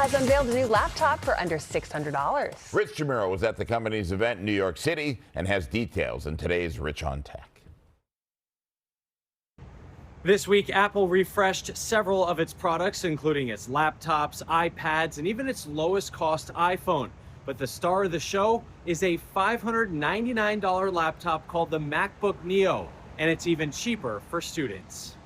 has unveiled a new laptop for under $600. Rich Jamiro was at the company's event in New York City and has details in today's Rich on Tech. This week, Apple refreshed several of its products, including its laptops, iPads, and even its lowest cost iPhone. But the star of the show is a $599 laptop called the MacBook Neo, and it's even cheaper for students.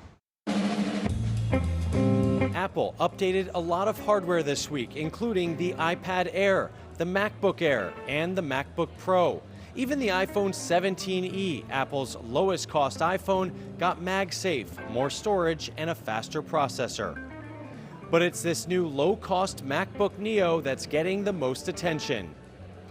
Apple updated a lot of hardware this week, including the iPad Air, the MacBook Air, and the MacBook Pro. Even the iPhone 17e, Apple's lowest cost iPhone, got MagSafe, more storage, and a faster processor. But it's this new low-cost MacBook Neo that's getting the most attention.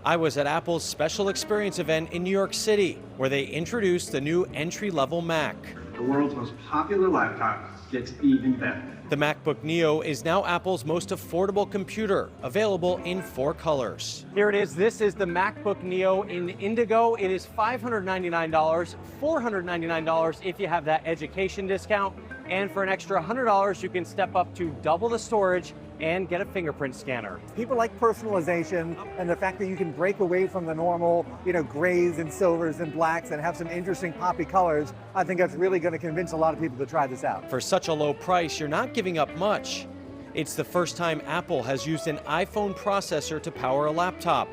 I was at Apple's special experience event in New York City, where they introduced the new entry-level Mac. The world's most popular laptop gets even better. The MacBook Neo is now Apple's most affordable computer, available in 4 colors. Here it is. This is the MacBook Neo in Indigo. It is $599, $499 if you have that education discount. And for an extra $100, you can step up to double the storage and get a fingerprint scanner. People like personalization and the fact that you can break away from the normal, grays and silvers and blacks and have some interesting poppy colors. I think that's really going to convince a lot of people to try this out. For such a low price, you're not giving up much. It's the first time Apple has used an iPhone processor to power a laptop.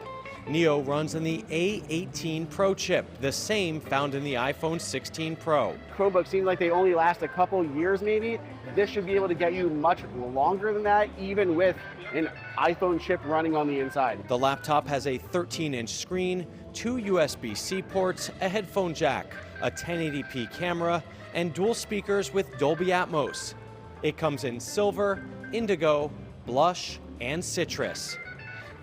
Neo runs on the A18 Pro chip, the same found in the iPhone 16 Pro. Chromebooks seem like they only last a couple years maybe. This should be able to get you much longer than that, even with an iPhone chip running on the inside. The laptop has a 13-inch screen, 2 USB-C ports, a headphone jack, a 1080p camera, and dual speakers with Dolby Atmos. It comes in silver, indigo, blush, and citrus.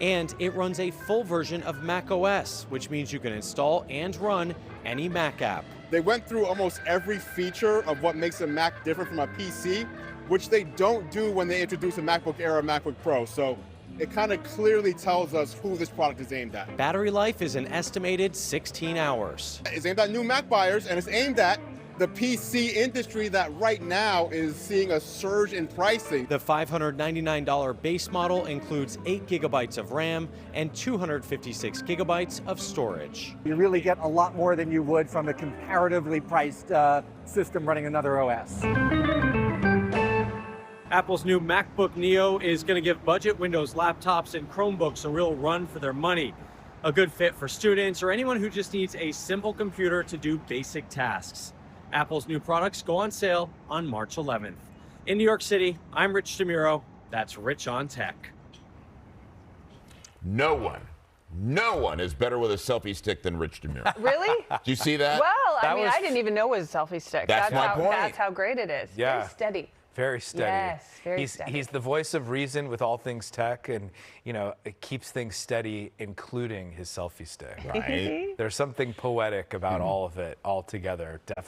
And it runs a full version of macOS, which means you can install and run any Mac app. They went through almost every feature of what makes a Mac different from a PC, which they don't do when they introduce a MacBook Air or MacBook Pro. So it kind of clearly tells us who this product is aimed at. Battery life is an estimated 16 hours. It's aimed at new Mac buyers, and it's aimed at the PC industry that right now is seeing a surge in pricing. The $599 base model includes 8 gigabytes of RAM and 256 gigabytes of storage. You really get a lot more than you would from a comparatively priced system running another OS. Apple's new MacBook Neo is going to give budget Windows laptops and Chromebooks a real run for their money. A good fit for students or anyone who just needs a simple computer to do basic tasks. Apple's new products go on sale on March 11th. In New York City, I'm Rich Jamiro. That's Rich on Tech. No one is better with a selfie stick than Rich Jamiro. Really? Do you see that? Well, I didn't even know it was a selfie stick. That's my point. That's how great it is. Yeah. Very steady. Very steady. Yes, very steady. He's the voice of reason with all things tech, and it keeps things steady, including his selfie stick. Right. There's something poetic about all of it all together. Definitely.